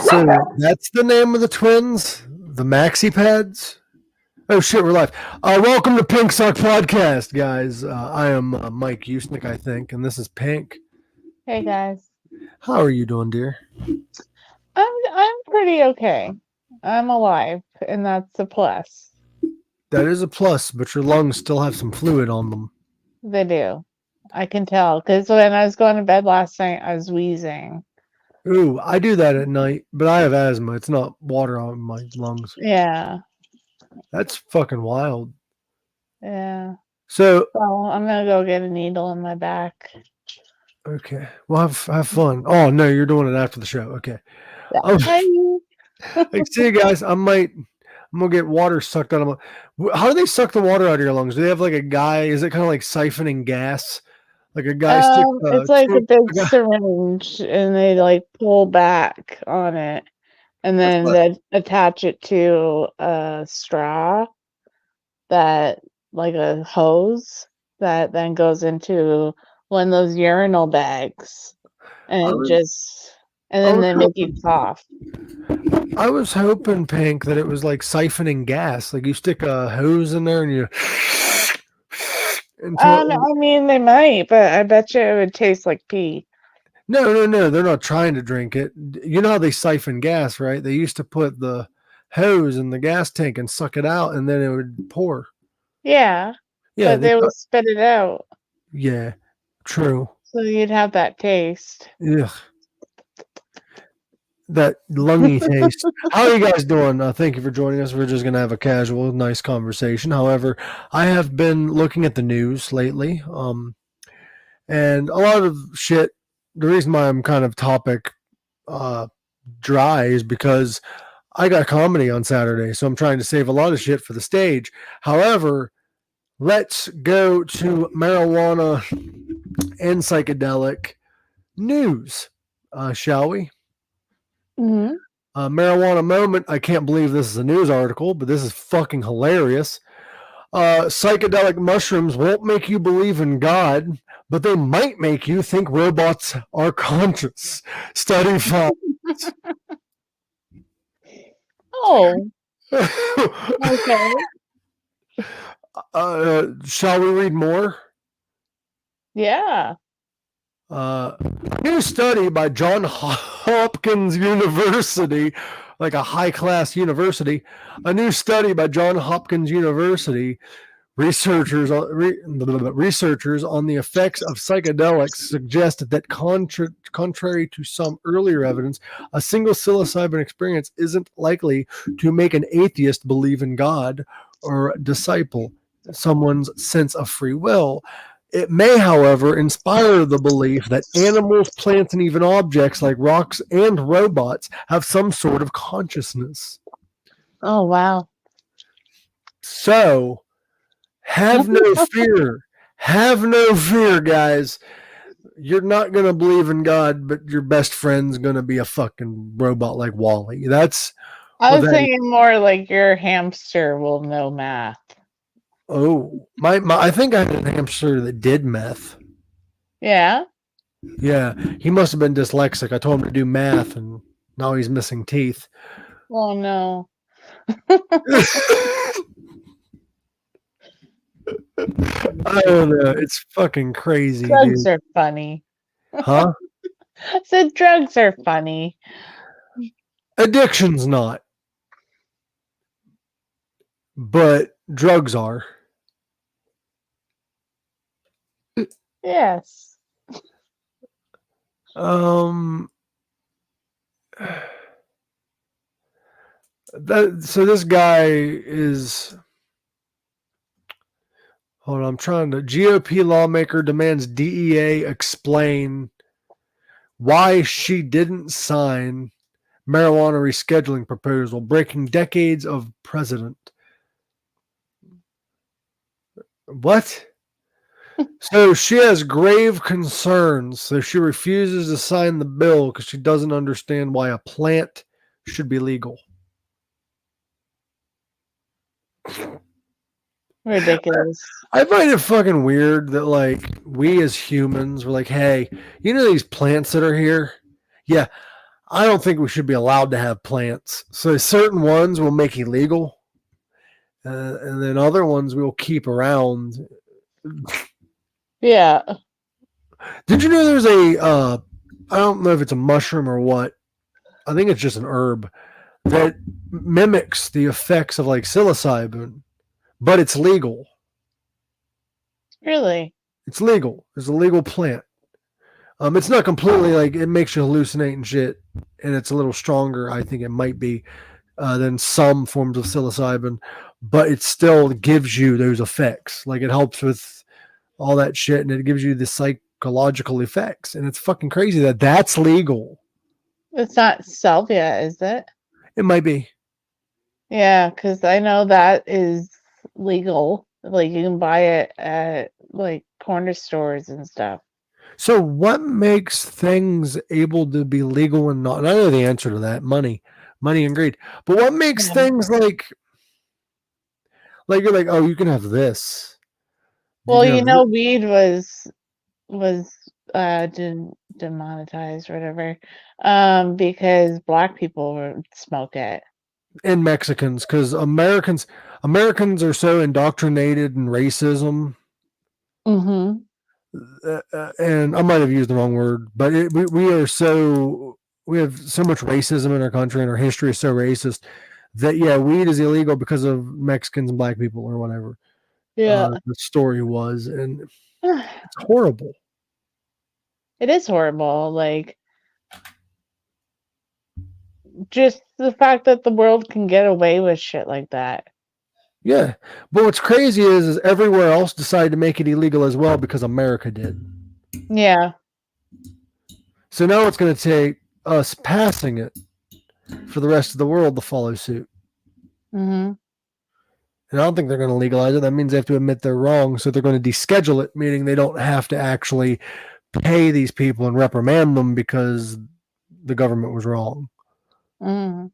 So that's the name of the twins, the Maxi Pads. Oh shit, we're live. Welcome to Pink Sock Podcast, guys. I am Mike Usnick, I think, and this is Pink. Hey guys, How are you doing, dear? I'm pretty okay. I'm alive, and that's a plus. That is a plus, but your lungs still have some fluid on them. They do. I can tell because when I was going to bed last night, I was wheezing. Ooh, I do that at night, but I have asthma. It's not water on my lungs. Yeah, That's fucking wild. yeah. So, So I'm gonna go get a needle in my back. okay, well, have fun. Oh no, you're doing it after the show. Okay. Yeah. Oh, Hi. like, see you guys. I'm gonna get water sucked out of my. How do they suck the water out of your lungs? Do they have like a guy? Is it kind of like siphoning gas? Like a guy sticks It's like a big a guy, syringe, and they like pull back on it, and that's then what, they attach it to a straw that like a hose that then goes into one of those urinal bags I and it was just and I then was they make you hoping cough. I was hoping, Pink, that it was like siphoning gas. Like you stick a hose in there and you into it. I mean they might, but I bet you it would taste like pee. No. They're not trying to drink it. You know how they siphon gas, right? They used to put the hose in the gas tank and suck it out, and then it would pour. Yeah, Yeah, but they would spit it out, yeah, true. so you'd have that taste. Ugh, that lungy taste. How are you guys doing? Thank you for joining us. We're just gonna have a casual, nice conversation. However, I have been looking at the news lately, and a lot of shit. The reason why I'm kind of topic uh, dry is because I got comedy on Saturday, so I'm trying to save a lot of shit for the stage. However, let's go to marijuana and psychedelic news, shall we? Hmm. Marijuana moment. I can't believe this is a news article, but this is fucking hilarious. Psychedelic mushrooms won't make you believe in God, but they might make you think robots are conscious. Study finds. Oh, okay. Shall we read more? Yeah. New study by John Hopkins University, like a high class university. A new study by John Hopkins University researchers on the effects of psychedelics suggest that contrary to some earlier evidence, a single psilocybin experience isn't likely to make an atheist believe in God or disciple someone's sense of free will. It may, however, inspire the belief that animals, plants, and even objects like rocks and robots have some sort of consciousness. Oh wow. So, have no fear. Have no fear, guys. You're not going to believe in God, but your best friend's going to be a fucking robot like Wally. That's I what was that. thinking more like your hamster will know math. Oh, my I think I had a hamster that did meth. Yeah. Yeah, he must have been dyslexic. I told him to do math, and now he's missing teeth. Oh no. I don't know. It's fucking crazy, Drugs dude. are funny. Huh? I said drugs are funny. Addiction's not, but drugs are. Yes. Um. So this guy is. Hold on, I'm trying to. GOP lawmaker demands DEA explain why she didn't sign marijuana rescheduling proposal, breaking decades of precedent. What? So she has grave concerns. So she refuses to sign the bill because she doesn't understand why a plant should be legal. Ridiculous. I find it fucking weird that like we as humans were like, hey, you know these plants that are here? Yeah, I don't think we should be allowed to have plants. So certain ones we'll make illegal, and then other ones we'll keep around. Yeah. Did you know there's a I don't know if it's a mushroom or what. I think it's just an herb that mimics the effects of like psilocybin, but it's legal. Really? It's legal. It's a legal plant. It's not completely like it makes you hallucinate and shit, and it's a little stronger. I think it might be than some forms of psilocybin, but it still gives you those effects. Like it helps with all that shit, and it gives you the psychological effects. And it's fucking crazy that that's legal. It's not salvia, is it? It might be. Yeah, because I know that is legal. Like you can buy it at like corner stores and stuff. So, what makes things able to be legal and not? And I know the answer to that: money and greed. But what makes Yeah. things like you're like, oh, you can have this. You Well, can you have know, weed was demonetized or whatever, because black people would smoke it. and Mexicans, because Americans are so indoctrinated in racism. Mm-hmm. And I might have used the wrong word, but we have so much racism in our country, and our history is so racist that yeah, weed is illegal because of Mexicans and black people or whatever. Yeah. The story was, and it's horrible. It is horrible. Like just the fact that the world can get away with shit like that. Yeah, but what's crazy is everywhere else decided to make it illegal as well because America did. Yeah. So now it's going to take us passing it for the rest of the world to follow suit. Mm-hmm. And I don't think they're going to legalize it. That means they have to admit they're wrong. So they're going to deschedule it, meaning they don't have to actually pay these people and reprimand them because the government was wrong, Mm-hmm.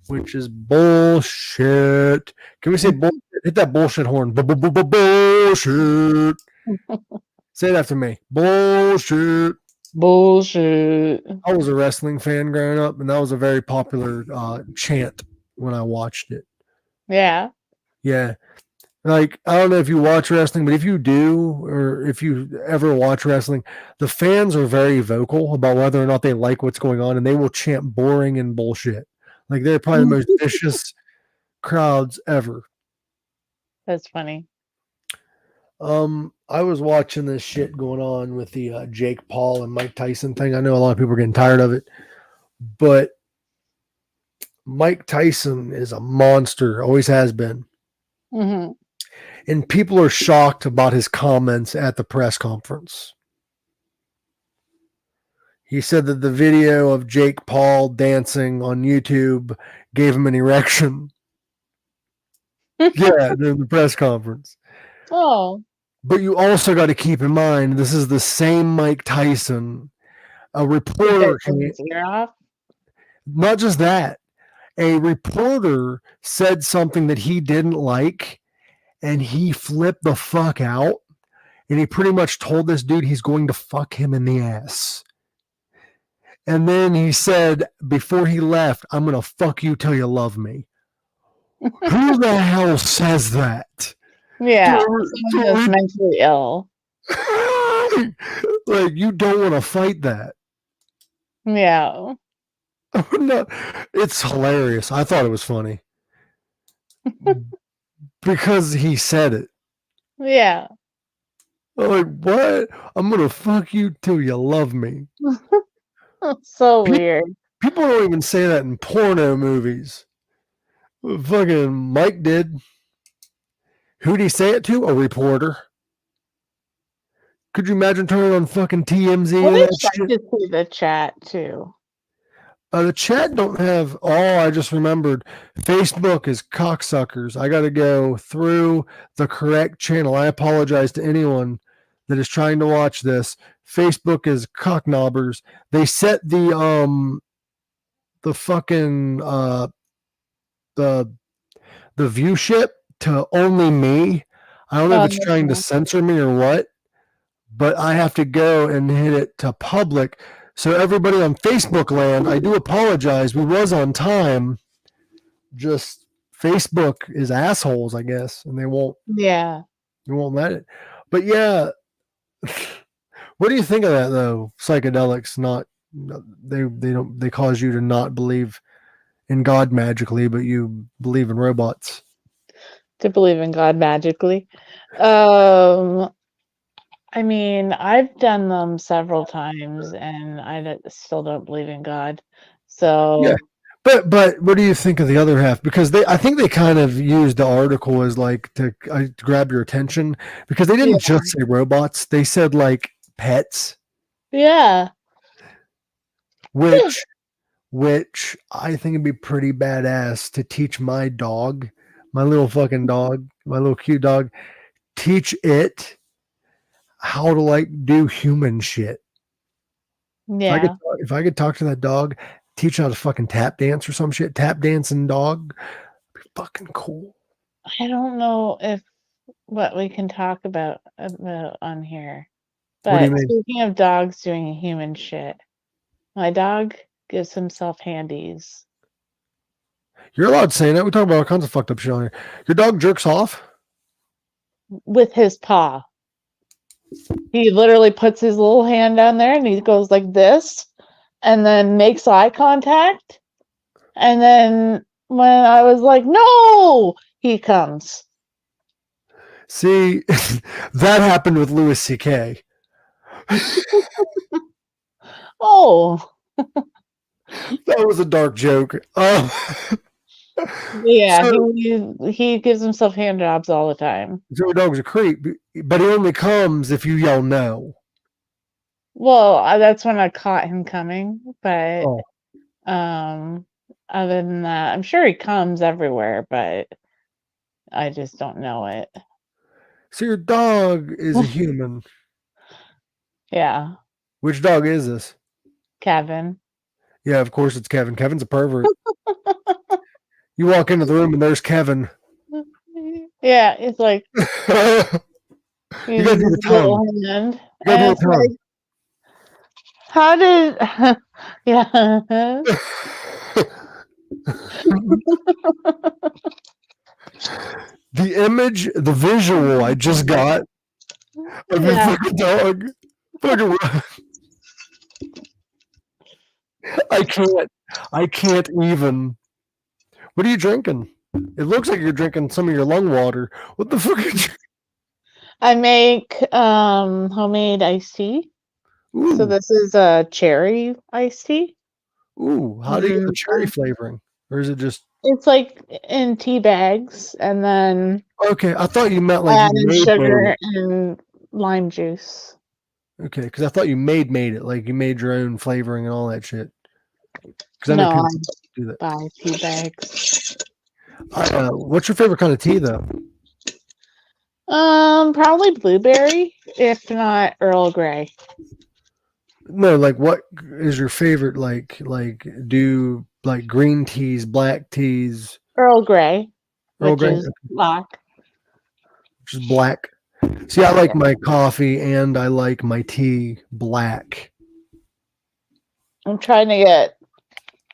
which is bullshit. Can we say bullshit? Hit that bullshit horn. Bullshit. Say it after me. Bullshit. Bullshit. I was a wrestling fan growing up, and that was a very popular chant when I watched it. Yeah. Yeah. Like, I don't know if you watch wrestling, but if you do, or if you ever watch wrestling, the fans are very vocal about whether or not they like what's going on, and they will chant boring and bullshit. Like, they're probably the most vicious crowds ever. That's funny. I was watching this shit going on with the Jake Paul and Mike Tyson thing. I know a lot of people are getting tired of it, but Mike Tyson is a monster, always has been. Mm-hmm. And people are shocked about his comments at the press conference. He said that the video of Jake Paul dancing on YouTube gave him an erection. Yeah, in the press conference. Oh. But you also got to keep in mind this is the same Mike Tyson. A reporter, His ear off? not just that, a reporter said something that he didn't like, and he flipped the fuck out. And he pretty much told this dude he's going to fuck him in the ass. And then he said, before he left, I'm going to fuck you till you love me. Who the hell says that? Yeah. Someone that's mentally ill. Like, you don't want to fight that. Yeah. No, it's hilarious. I thought it was funny. Because he said it. Yeah. I'm like, what? I'm going to fuck you till you love me. So weird. People don't even say that in porno movies. Fucking Mike did. Who'd he say it to? A reporter. Could you imagine turning on fucking TMZ? I wish I could see the chat too. The chat don't have. Oh, I just remembered. Facebook is cocksuckers. I got to go through the correct channel. I apologize to anyone that is trying to watch this. Facebook is cocknobbers. They set the fucking the view ship to only me. I don't know if it's trying to censor me or what, but I have to go and hit it to public So everybody on Facebook land, I do apologize. We was on time. Just Facebook is assholes, I guess, and they won't let it. But yeah, what do you think of that though? Psychedelics not they cause you to not believe in God magically, but you believe in robots. To believe in God magically. Um, I mean, I've done them several times, and still don't believe in God. Yeah. So But what do you think of the other half? Because I think they kind of used the article as like to grab your attention because they yeah, didn't just say robots; they said like pets, yeah, which I think would be pretty badass to teach my dog, my little fucking dog, my little cute dog, teach it how to like do human shit. yeah. If I could talk to that dog, teach it how to fucking tap dance or some shit, tap dancing dog, be fucking cool. I don't know if what we can talk about on here. What do you But mean? speaking of dogs doing human shit, my dog gives himself handies You're allowed to say that. We talk about all kinds of fucked up shit on here. Your dog jerks off. with his paw. He literally puts his little hand down there and he goes like this and then makes eye contact. And then when I was like, no, he comes. See, that happened with Louis C.K. Oh, That was a dark joke. yeah, So, he gives himself hand jobs all the time. so your dog's a creep, but he only comes if you yell no. Well, that's when I caught him coming, but Oh, um other than that, I'm sure he comes everywhere, but I just don't know it. so your dog is a human. Yeah, Which dog is this? Kevin. Yeah, of course it's Kevin. Kevin's a pervert. You walk into the room and there's Kevin. Yeah, it's like You he's gotta do the his tongue. little hand, You gotta and do it's like, how did? Yeah, the tongue. The image, the visual I just got of your yeah. fucking dog. Fucking, I can't. I can't even. What are you drinking? It looks like you're drinking some of your lung water. What the fuck? I make homemade iced tea. So Ooh, this is a cherry iced tea. ooh. How do you get the Mm, cherry flavoring, or is it just It's like in tea bags, and then okay? I thought you meant like I you add in made sugar it. and lime juice. Okay, because I thought you made it like you made your own flavoring and all that shit. Because I know No, people I do that. buy tea bags. What's your favorite kind of tea though? Probably blueberry, if not Earl Grey. No, like what is your favorite? Like do like green teas, black teas, Earl Grey, Earl which Grey, is black. just black. See, I like Yeah. my coffee and I like my tea black. I'm trying to get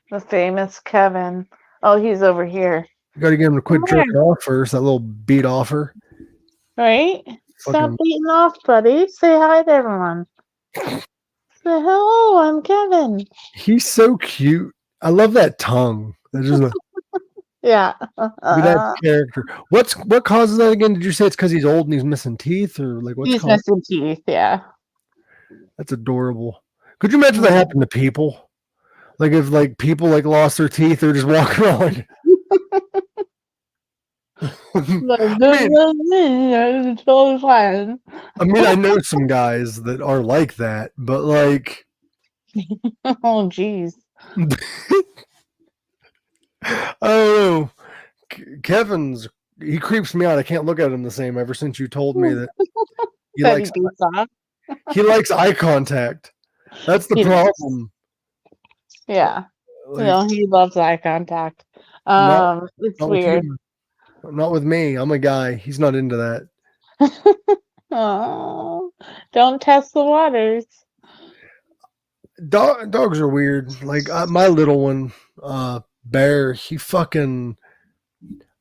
the famous Kevin. Oh, he's over here. You got to get him to Come quit here, jerking off first. That little beat offer. right? Stop Fucking. beating off, buddy. Say hi to everyone. Say hello, I'm Kevin. He's so cute. I love that tongue. That's just a Yeah. look at that character. What causes that again? Did you say it's because he's old and he's missing teeth, or like what's He's called? missing teeth, yeah. That's adorable. Could you imagine that Yeah. happened to people? Like if like people like lost their teeth, they're just walking around. Like, I mean, it's totally fine. I know some guys that are like that, but like, Oh, jeez. I don't know. Kevin's he creeps me out. I can't look at him the same ever since you told me that he That he likes beats off. eye contact. That's the He does. problem. Yeah. You Like know, he loves eye contact. not It's not with weird. you, not with me. I'm a guy. He's not into that. Oh, don't test the waters. Dogs are weird. Like my little one, Bear, he fucking,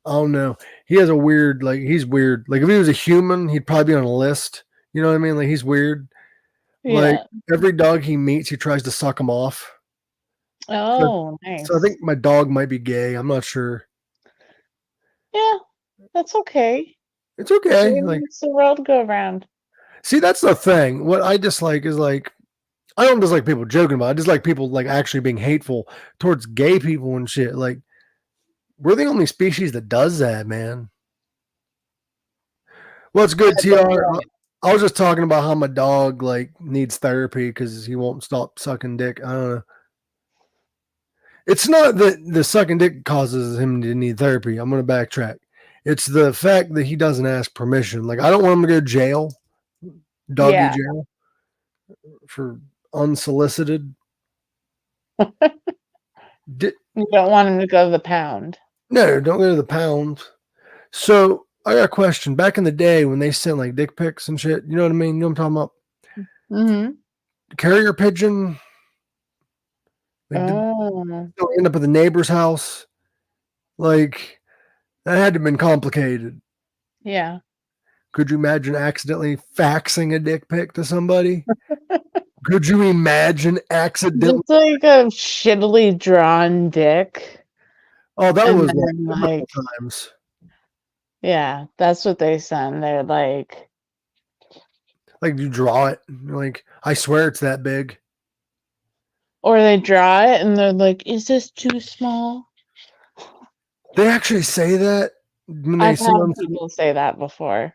I don't know. He has a weird, like, he's weird. Like, if he was a human, he'd probably be on a list. You know what I mean? Like, he's weird. Like, Yeah. every dog he meets, he tries to suck him off. So, Oh, so I nice. think my dog might be gay. I'm not sure. Yeah, that's okay. It's okay. Everyone Like, wants the world to go around. see, that's the thing. What I dislike is like, I don't dislike people joking about it. I dislike people like actually being hateful towards gay people and shit. Like, we're the only species that does that, man. What's good, Yeah, but TR? you're I was just talking about how my dog like needs therapy because he won't stop sucking dick. I don't know. It's not that the sucking dick causes him to need therapy. I'm gonna backtrack. It's the fact that he doesn't ask permission. Like, I don't want him to go to jail, doggy yeah. jail, for unsolicited. You don't want him to go to the pound. No, don't go to the pound. So I got a question. Back in the day when they sent like dick pics and shit, you know what I mean? You know what I'm talking about? Mm-hmm. Carrier pigeon. Like, did Oh, they end up at the neighbor's house? Like, that had to have been complicated. yeah. Could you imagine accidentally faxing a dick pic to somebody? Could you imagine accidentally? Just like a shittily drawn dick. Oh, that And was like then, biblical like, times. yeah, that's what they send. They're like, Like, you draw it. You're like, I swear it's that big. or they draw it and they're like, is this too small? They actually say that when they I've send had them. people say that before.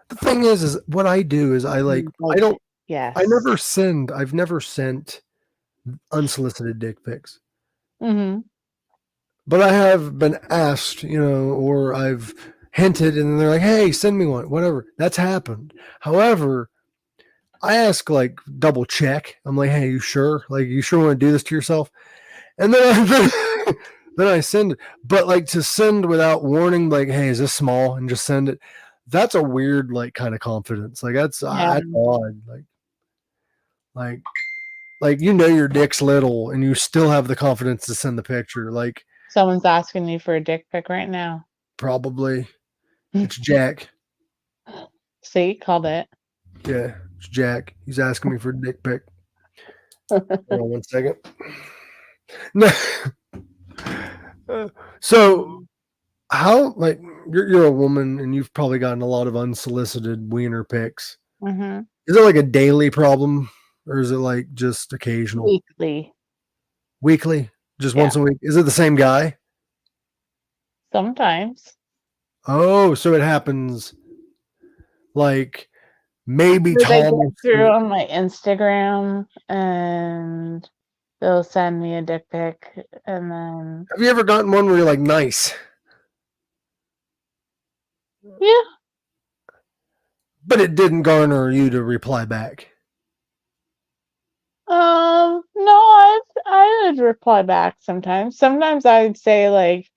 The thing is what I do is I like, I Like, don't, yes. I've never sent unsolicited dick pics. Mm-hmm. But I have been asked, or I've hinted, and they're like, "Hey, send me one." Whatever. That's happened. However, I ask like double check. I'm like, "Hey, you sure? Like, you sure want to do this to yourself?" And then then I send it. But like to send without warning, like, "Hey, is this small?" and just send it. That's a weird like kind of confidence. Like Yeah. that's odd. Like your dick's little, and you still have the confidence to send the picture. Like, Someone's asking you for a dick pic right now. probably. It's Jack. See, called it. Yeah, it's Jack. He's asking me for a dick pic. Hold on 1 second. No. So how like you're a woman and you've probably gotten a lot of unsolicited wiener pics. Mm-hmm. Is it like a daily problem or is it like just occasional? Weekly. Weekly? Just Yeah. once a week? Is it the same guy? Sometimes. Oh, so it happens like maybe Or they Tom. go through on my Instagram and they'll send me a dick pic and then Have you ever gotten one where you're like nice? yeah. But it didn't garner you to reply back. No, I would reply back sometimes. Sometimes I'd say like,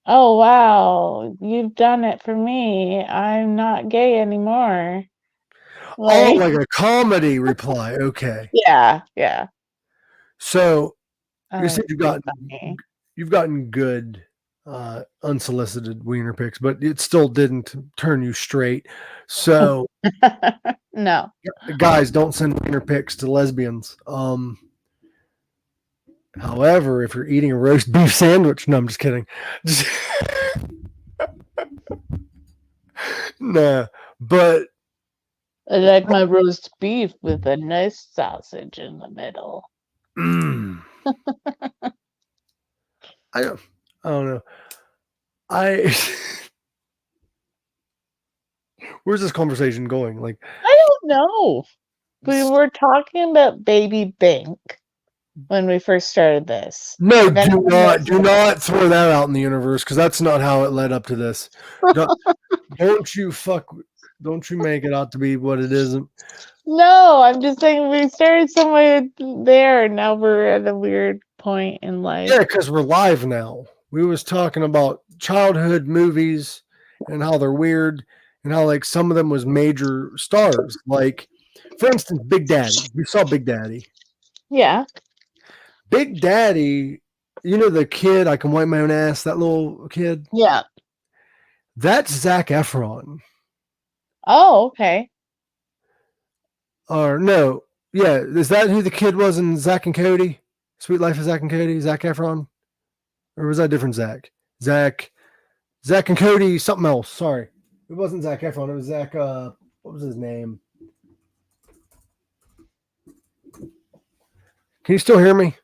"Oh wow, you've done it for me. I'm not gay anymore." Oh, Like, like a comedy reply. Okay. yeah. So I you think said it's pretty funny. you've gotten good unsolicited wiener pics, but it still didn't turn you straight. So No. guys, don't send wiener pics to lesbians. However, if you're eating a roast beef sandwich, no, I'm just kidding. Nah, but I like my roast beef with a nice sausage in the middle. mm, I don't, I don't know. I where's this conversation going? Like, I don't know. We were talking about baby Bink when we first started this. no, If anyone knows do not throw that out in the universe because that's not how it led up to this. Don't, don't you don't you make it out to be what it isn't. No, I'm just saying we started somewhere there and now we're at a weird point in life. Yeah, because we're live now. We was talking about childhood movies and how they're weird and how like some of them was major stars. Like, for instance, Big Daddy. You saw Big Daddy. Yeah. Big Daddy, you know the kid, I can wipe my own ass, that little kid? Yeah. That's Zac Efron. Oh, okay. Or no, yeah, is that who the kid was in Zack and Cody? Sweet Life of Zack and Cody, Zac Efron? Or was that a different Zach? Zack and Cody, something else. Sorry. It wasn't Zac Efron, it was Zach, what was his name? Can you still hear me?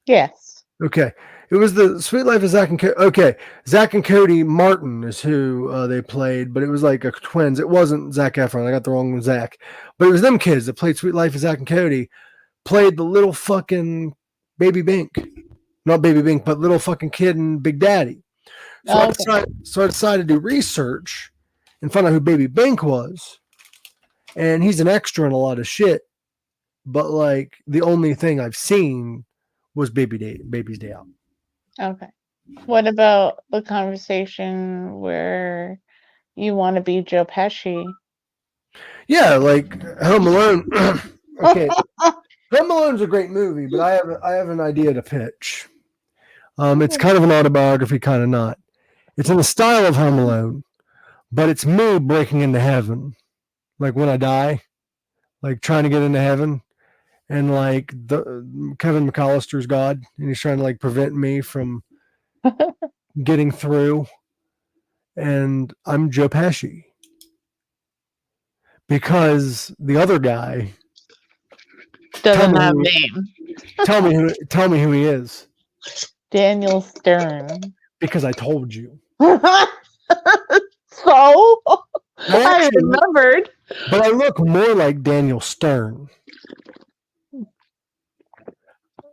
Yes. Okay. It was the Sweet Life of Zack and Cody. Okay. Zack and Cody Martin is who they played, but it was like a twins. It wasn't Zac Efron. I got the wrong Zach. But it was them kids that played Sweet Life of Zack and Cody, played the little fucking Baby Bink. Not Baby Bink, but little fucking kid and Big Daddy. So, Okay. I decided to do research and find out who Baby Bink was. And he's an extra in a lot of shit. But like the only thing I've seen was Baby's Day Out. Okay. What about the conversation where you want to be Joe Pesci? Yeah, like Home Alone. Okay, Home Alone's a great movie, but I have an idea to pitch. It's kind of an autobiography, kind of not. It's in the style of Home Alone, but it's me breaking into heaven, like when I die, like trying to get into heaven, and like the Kevin McAllister's God, and he's trying to like prevent me from getting through, and I'm Joe Pesci because the other guy Doesn't have a name. tell me who he is. Daniel Stern. Because I told you. So I Actually, remembered. but I look more like Daniel Stern.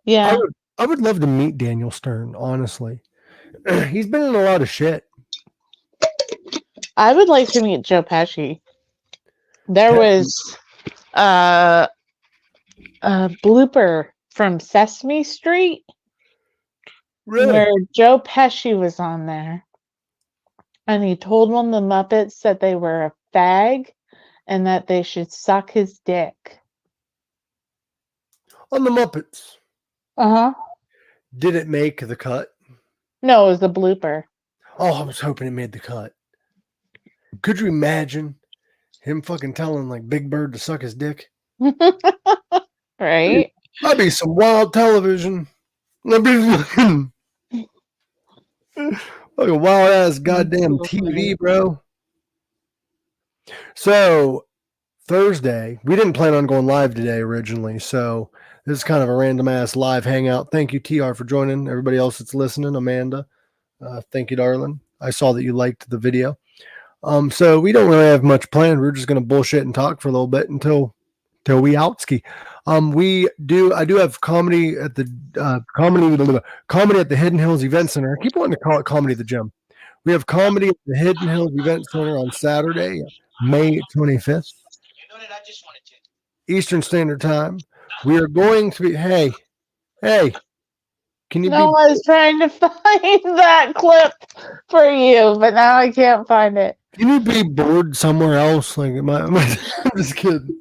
Yeah. I would love to meet Daniel Stern, honestly. He's been in a lot of shit. I would like to meet Joe Pesci. There was a blooper from Sesame Street where Joe Pesci was on there. And he told one of the Muppets that they were a fag and that they should suck his dick. On the Muppets. Uh-huh. Did it make the cut? No, it was a blooper. Oh, I was hoping it made the cut. Could you imagine him fucking telling like Big Bird to suck his dick? Right? That'd be some wild television. That'd be fucking like a wild ass goddamn TV, bro. So Thursday, we didn't plan on going live today originally, so this is kind of a random ass live hangout. Thank you, TR, for joining. Everybody else that's listening, Amanda, thank you, darling. I saw that you liked the video. So we don't really have much planned. We're just gonna bullshit and talk for a little bit until we outski. I do have comedy at the comedy at the Hidden Hills Event Center. I keep wanting to call it comedy at the gym. We have comedy at the Hidden Hills Event Center on Saturday, May 25th. Eastern Standard Time. We are going to be hey, can you I was trying to find that clip for you, but now I can't find it. Can you be bored somewhere else? Like, I'm just kidding.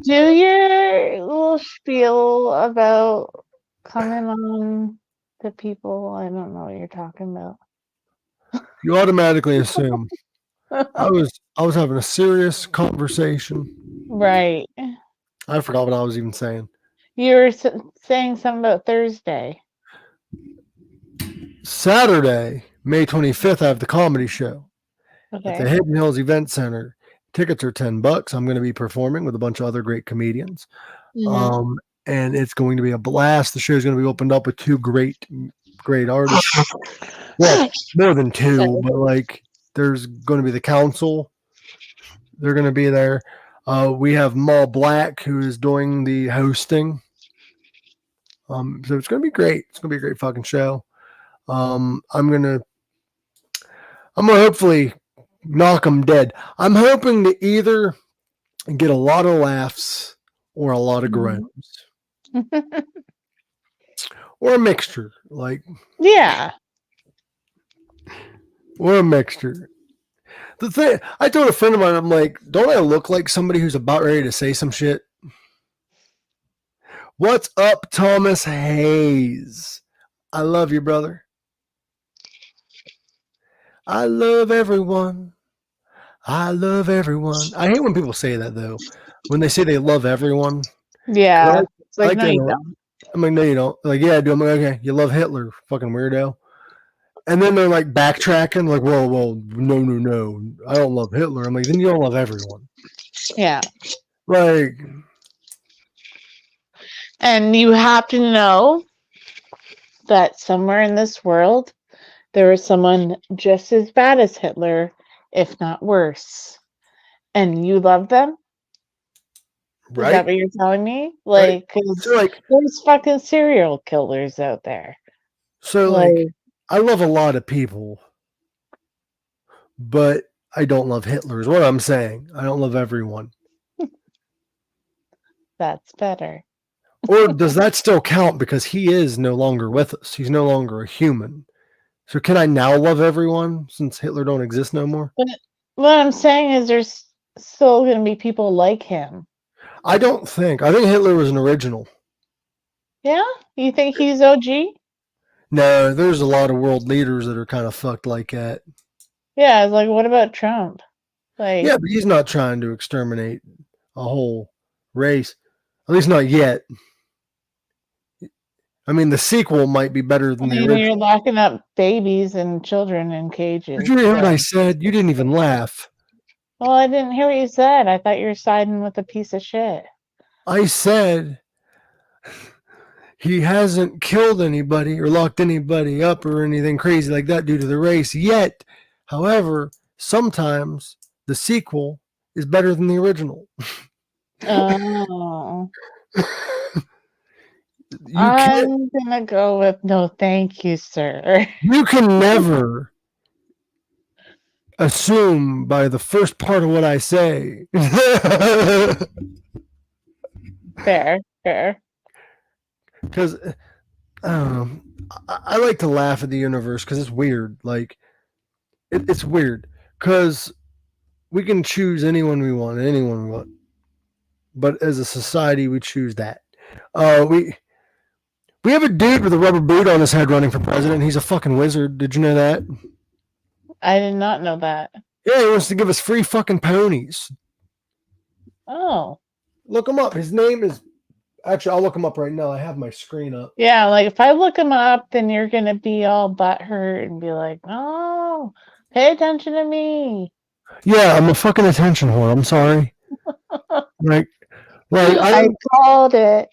Do your little spiel about coming on to people. I don't know what you're talking about. You automatically assume. I was having a serious conversation. Right. I forgot what I was even saying. You were saying something about Thursday. Saturday, May 25th, I have the comedy show at the Okay. Hidden Hills Event Center. Tickets are $10. I'm going to be performing with a bunch of other great comedians. Mhm. And it's going to be a blast. The show is going to be opened up with two great artists. Well, more than two, but like there's going to be the council. They're going to be there. We have Maul Black, who is doing the hosting. So it's going to be great. It's going to be a great fucking show. I'm gonna hopefully knock them dead. I'm hoping to either get a lot of laughs or a lot of groans. Or a mixture, like Yeah. Or a mixture. The thing I told a friend of mine, I'm like, don't I look like somebody who's about ready to say some shit? What's up, Thomas Hayes? I love you, brother. I love everyone. I love everyone. I hate when people say that, though. When they say they love everyone. Yeah. It's I like, like no, to you don't. I'm like, no, you don't. Like, yeah, I do. I'm like, okay, you love Hitler, fucking weirdo. And then they're like backtracking, like, whoa, no. I don't love Hitler. I'm like, then you don't love everyone. Yeah. Like, And you have to know that somewhere in this world, there is someone just as bad as Hitler, if not worse. And you love them? Is that right? what you're telling me? Right. Like, So, because like, there's fucking serial killers out there. so, Like, like, I love a lot of people, but I don't love Hitler, is what I'm saying. I don't love everyone. that's better. Or does that still count because he is no longer with us? He's no longer a human. So can I now love everyone since Hitler don't exist no more? But what I'm saying is there's still going to be people like him. I don't think. I think Hitler was an original. Yeah? You think he's OG? No, there's a lot of world leaders that are kind of fucked like that. Yeah, it's like, what about Trump? Like, Yeah, but he's not trying to exterminate a whole race. At least not yet. I mean, the sequel might be better than the you're original. locking up babies and children in Did cages. you hear what I So. said? You didn't even laugh. Well, I didn't hear what you said. I thought you were siding with a piece of shit. I said he hasn't killed anybody or locked anybody up or anything crazy like that due to the race yet. However, sometimes the sequel is better than the original. Oh. You can't. I'm gonna go with no thank you, sir. You can never assume by the first part of what I say. Fair, fair. Because I like to laugh at the universe because it's weird. Like it's weird because we can choose anyone we want, anyone we want. But as a society, we choose that. We have a dude with a rubber boot on his head running for president. He's a fucking wizard. Did you know that? I did not know that. Yeah, he wants to give us free fucking ponies. Oh. Look him up. His name is actually. I'll look him up right now. I have my screen up. Yeah, like if I look him up, then you're gonna be all butthurt and be like, oh, pay attention to me. Yeah, I'm a fucking attention whore. I'm sorry. Like I called it.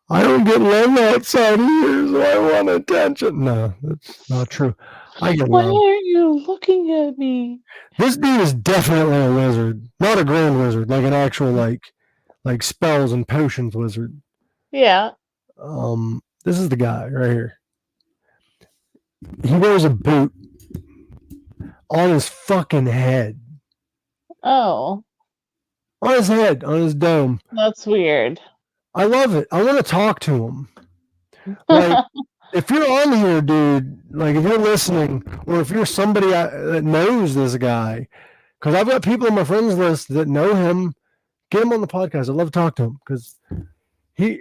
I don't get love outside here, so I want attention. No, that's not true. I get Why love. aren't you looking at me? This dude is definitely a wizard, not a grand wizard, like an actual like spells and potions wizard. Yeah. This is the guy right here. He wears a boot on his fucking head. Oh, On his head, on his dome. that's weird. I love it. I want to talk to him. Like, if you're on here, dude, like if you're listening, or if you're somebody that knows this guy, because I've got people on my friends list that know him, get him on the podcast. I'd love to talk to him because he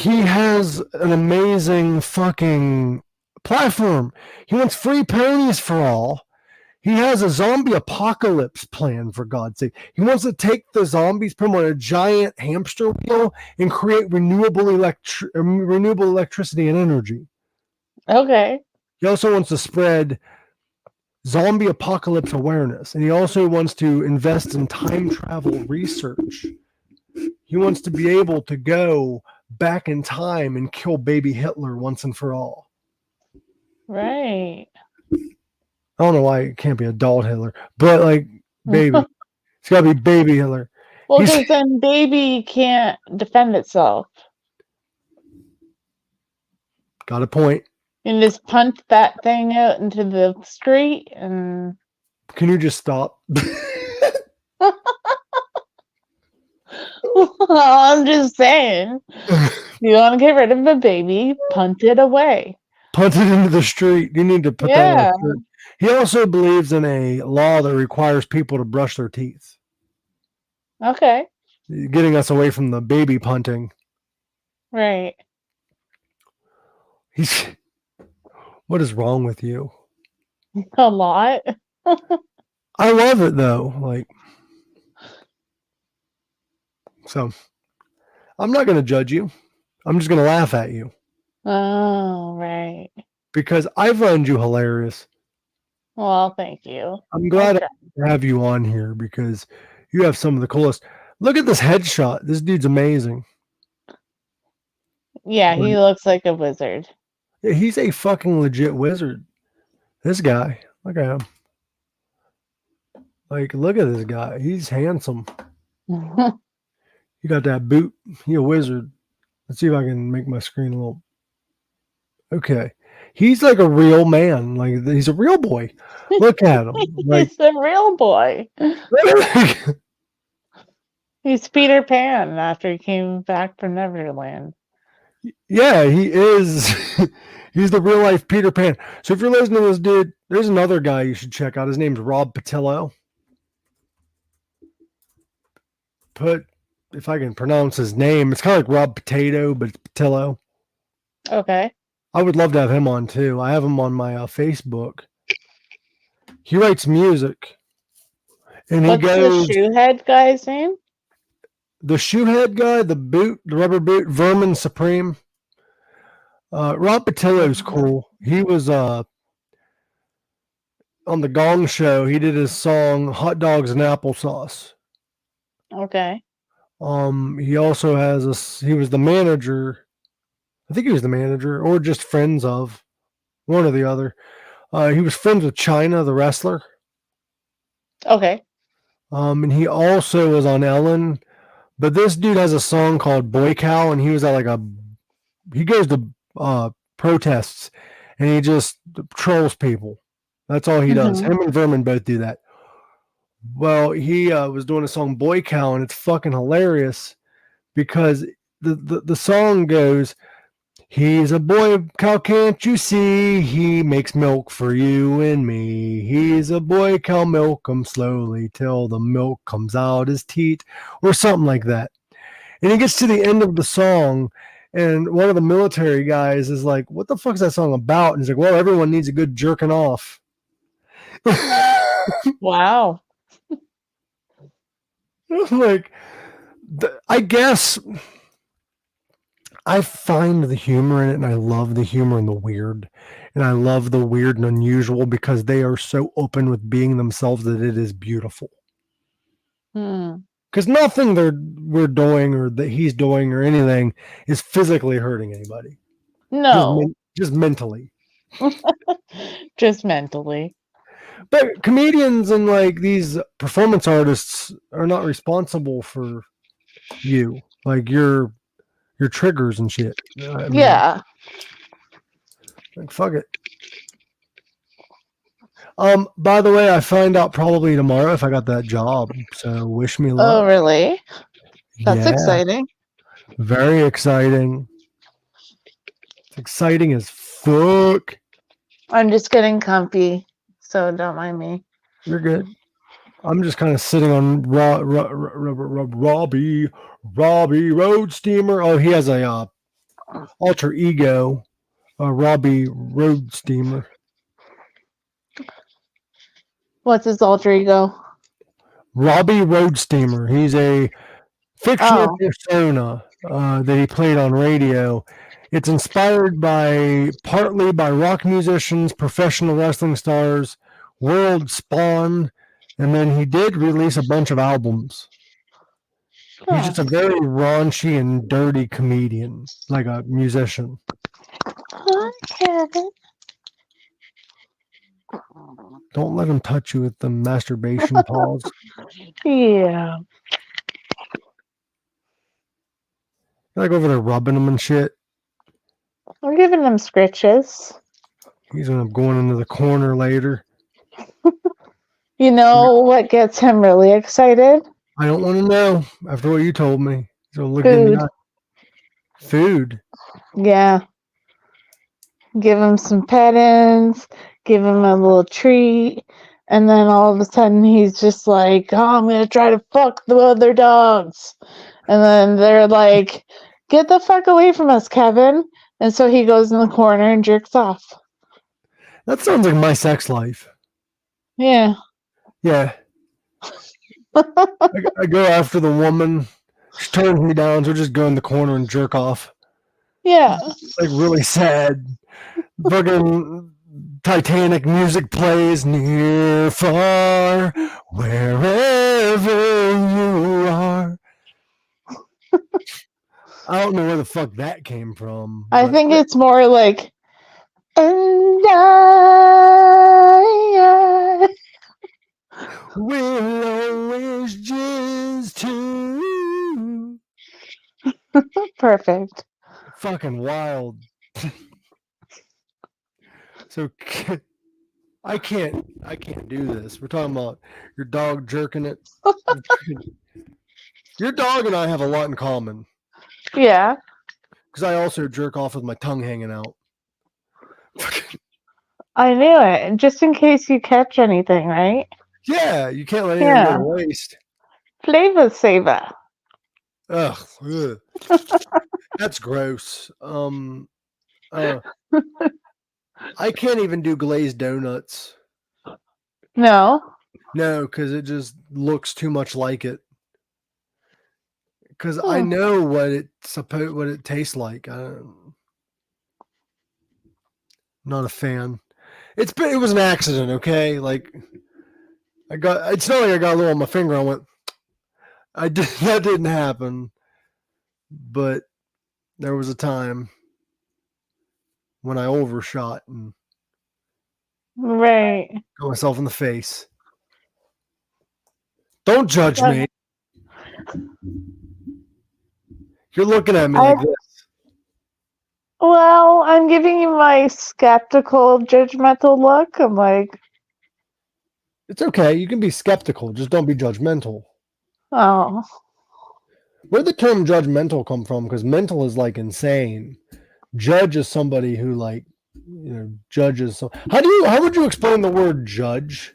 has an amazing fucking platform. He wants free ponies for all. He has a zombie apocalypse plan, for God's sake. He wants to take the zombies, put them on a giant hamster wheel, and create renewable electricity and energy. Okay. He also wants to spread zombie apocalypse awareness, and he also wants to invest in time travel research. He wants to be able to go back in time and kill baby Hitler once and for all. Right. I don't know why it can't be adult Hitler, but like baby. It's got to be baby Hitler. Well, because then baby can't defend itself. Got a point. And just punt that thing out into the street and Can you just stop? I'm just saying. You want to get rid of a baby, punt it away. Punt it into the street. You need to put that on a shirt. He also believes in a law that requires people to brush their teeth. Okay. getting us away from the baby punting. Right. He's. What is wrong with you? A lot. I love it though. Like, so I'm not going to judge you. I'm just going to laugh at you Oh, right. because I find you hilarious. Well, thank you. I'm glad Okay. I have you on here because you have some of the coolest. Look at this headshot. This dude's amazing. Yeah, he looks like a wizard. Yeah, he's a fucking legit wizard. This guy. Look at him. Like, look at this guy. He's handsome. You got that boot. He a wizard. Let's see if I can make my screen a little. Okay. He's like a real man. Like, he's a real boy. Look at him. Like, He's the real boy. He's Peter Pan after he came back from Neverland. yeah, he is. He's the real life Peter Pan. So if you're listening to this dude, there's another guy you should check out. His name's Rob Patillo. If I can pronounce his name, it's kind of like Rob Potato, but it's Patillo. Okay. I would love to have him on too. I have him on my Facebook. He writes music, and What's he goes. the shoehead guy's name? The shoehead guy, the rubber boot, Vermin Supreme. Rob Patillo's cool. He was on the Gong Show. He did his song "Hot Dogs and Applesauce." Okay. He also has he was the manager. I think he was the manager, or just friends of one or the other. He was friends with China, the wrestler. Okay. And he also was on Ellen. But this dude has a song called Boy Cow, and he was at he goes to protests, and he just trolls people. That's all he does. Him and Vermin both do that. Well, he was doing a song Boy Cow, and it's fucking hilarious because the song goes, "He's a boy cow, can't you see? He makes milk for you and me. He's a boy cow, milk him slowly till the milk comes out his teat," or something like that. And he gets to the end of the song, and one of the military guys is like, "What the fuck is that song about?" And he's like, "Well, everyone needs a good jerking off." Wow. Like, I guess I find the humor in it, and I love the humor and the weird. And I love the weird and unusual because they are so open with being themselves that it is beautiful. Because nothing we're doing or that he's doing or anything is physically hurting anybody. No. Just mentally. Just mentally. But comedians and like these performance artists are not responsible for you. Like your triggers and shit. I mean, Yeah. like, fuck it. By the way, I find out probably tomorrow if I got that job. So wish me luck. Oh, really? That's Yeah, exciting. very exciting. It's exciting as fuck. I'm just getting comfy, so don't mind me. You're good. I'm just kind of sitting on Robbie Road Steamer. Oh, he has a alter ego, Robbie Road Steamer. What's his alter ego? Robbie Road Steamer. He's a fictional persona that he played on radio. It's inspired partly by rock musicians, professional wrestling stars, world Spawn, and then he did release a bunch of albums. He's just a very raunchy and dirty comedian, like a musician. Hi, Kevin. Don't let him touch you with the masturbation paws. Yeah. You're like over there rubbing him and shit. I'm giving him scritches. He's gonna going into the corner later. You know what gets him really excited? I don't want to know after what you told me. He's gonna look Food. at food. Yeah. Give him some pet-ins. Give him a little treat. And then all of a sudden he's just like, oh, I'm going to try to fuck the other dogs. And then they're like, get the fuck away from us, Kevin. And so he goes in the corner and jerks off. That sounds like my sex life. Yeah. Yeah. I go after the woman. She turns me down, so I just go in the corner and jerk off. Yeah. Like really sad. Fucking Titanic music plays near, far, wherever you are. I don't know where the fuck that came from. I but- think it's more like, and I We'll always just too. perfect. Fucking wild. So I can't do this. We're talking about your dog jerking it. Your dog and I have a lot in common Yeah. because I also jerk off with my tongue hanging out. I knew it. Just in case you catch anything, right? Yeah, you can't let anything go to waste. Flavor saver. Ugh, ugh. That's gross. I can't even do glazed donuts. No. No, because it just looks too much like it. Because I know what it tastes like. I'm not a fan. It was an accident, okay? Like it's not like I got a little on my finger. I went. That didn't happen. But there was a time when I overshot and Right. got myself in the face. Don't judge me. You're looking at me like this. Well, I'm giving you my skeptical, judgmental look. I'm like, It's okay. You can be skeptical. Just don't be judgmental. oh. Where'd the term judgmental come from? Because mental is like insane. Judge is somebody who judges. How would you explain the word judge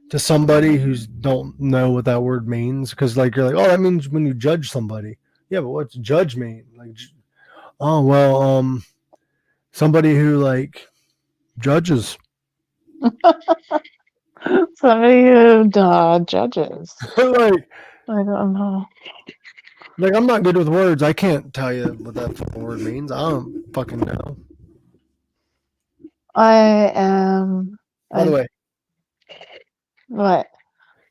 to somebody who's don't know what that word means? Because you're like, oh, that means when you judge somebody. Yeah, but what's judge mean? Somebody who judges. Somebody who judges. I don't know. I'm not good with words. I can't tell you what that word means. I don't fucking know. I am. By the way, what?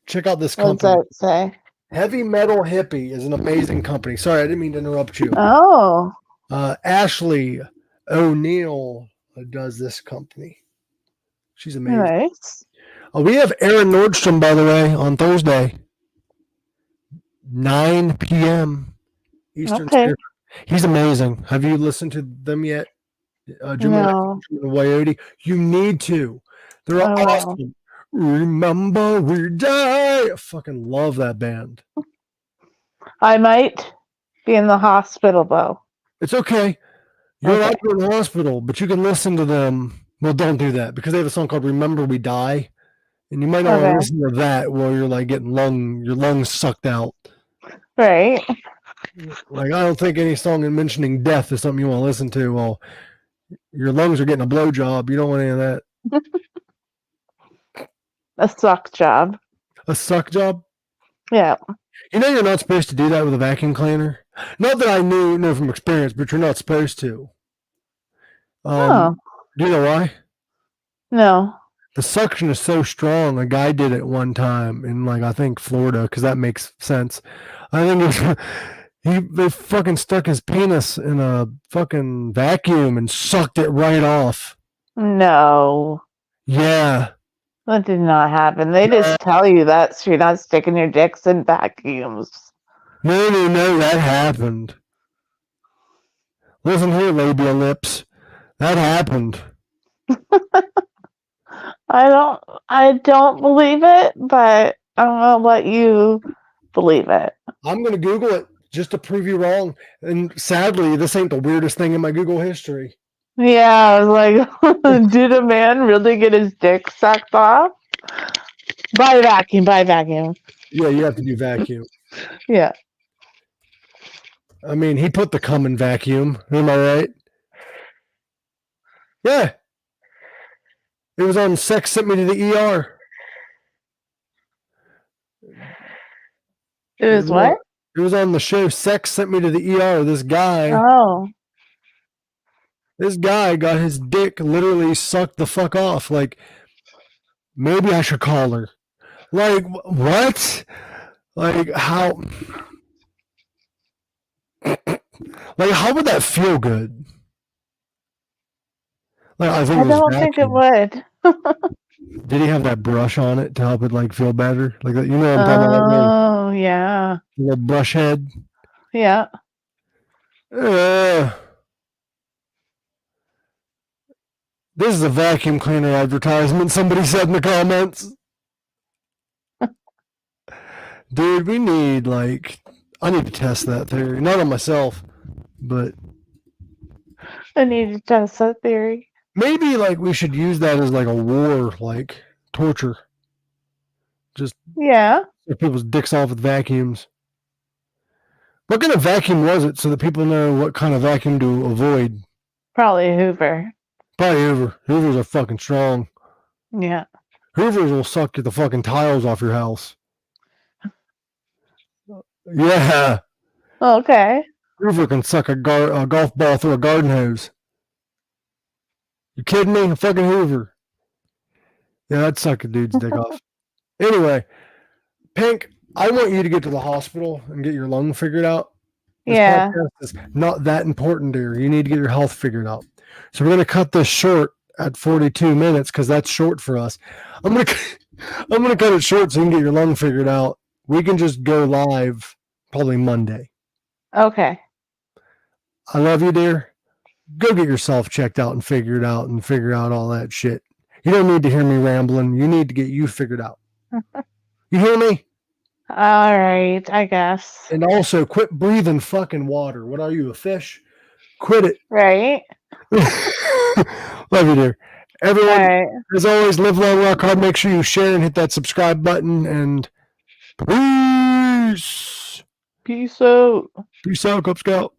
check out this What's company. that say? Heavy Metal Hippie is an amazing company. Sorry, I didn't mean to interrupt you. Oh. Ashley O'Neill does this company. She's amazing. Nice. We have Aaron Nordstrom, by the way, on Thursday, 9 p.m. Eastern Standard. He's amazing. Have you listened to them yet? No. Wyote? You need to. They're awesome. Remember we die. I fucking love that band. I might be in the hospital, though. It's okay. You're not in the hospital, but you can listen to them. Well, don't do that because they have a song called Remember We Die. And you might not want to listen to that while you're getting your lungs sucked out. Right. I don't think any song mentioning death is something you want to listen to while your lungs are getting a blowjob. You don't want any of that. A suck job. A suck job? Yeah. You know you're not supposed to do that with a vacuum cleaner? Not that I know from experience, but you're not supposed to. Do you know why? No. The suction is so strong. A guy did it one time in I think Florida, because that makes sense. I think they fucking stuck his penis in a fucking vacuum and sucked it right off. No. Yeah. That did not happen. They just tell you that so you're not sticking your dicks in vacuums. No, that happened. Listen here, labia lips. That happened. I don't believe it, but I'm gonna let you believe it. I'm gonna Google it just to prove you wrong. And sadly, this ain't the weirdest thing in my Google history. Yeah, I was like, did a man really get his dick sucked off? Buy vacuum. Buy vacuum. Yeah, you have to do vacuum. Yeah. I mean, he put the cum in vacuum. Am I right? Yeah. It was on Sex Sent Me to the ER. It was what? It was on the show Sex Sent Me to the ER. This guy got his dick literally sucked the fuck off. Like, maybe I should call her. Like, what? Like, how? Like, how would that feel good? Like, I think I don't think it would. Did he have that brush on it to help it like feel better? Like, you know what I'm talking about? Oh, yeah. Little brush head. Yeah. This is a vacuum cleaner advertisement. Somebody said in the comments. Dude, we need like, I need to test that theory. Not on myself, but I need to test that theory. maybe like we should use that as like a war, like torture. Just Yeah. get people's dicks off with vacuums. What kind of vacuum was it so that people know what kind of vacuum to avoid? Probably Hoover. Probably Hoover. Hoovers are fucking strong. Yeah. Hoovers will suck the fucking tiles off your house. Yeah. Okay. Hoover can suck a golf ball through a garden hose. You kidding me? A fucking Hoover. Yeah, that'd suck a dude's dick off. Anyway, Pink, I want you to get to the hospital and get your lung figured out. This podcast is not that important, dear. You need to get your health figured out. So we're going to cut this short at 42 minutes because that's short for us. I'm going to cut it short so you can get your lung figured out. We can just go live probably Monday. Okay. I love you, dear. Go get yourself checked out and figure out all that shit. You don't need to hear me rambling. You need to get you figured out. You hear me? All right, I guess. And also, quit breathing fucking water. What are you, a fish? Quit it. Right. Love you, dear. Everyone, right. As always, live long, rock hard. Make sure you share and hit that subscribe button. And peace. Peace out. Peace out, Cub Scout.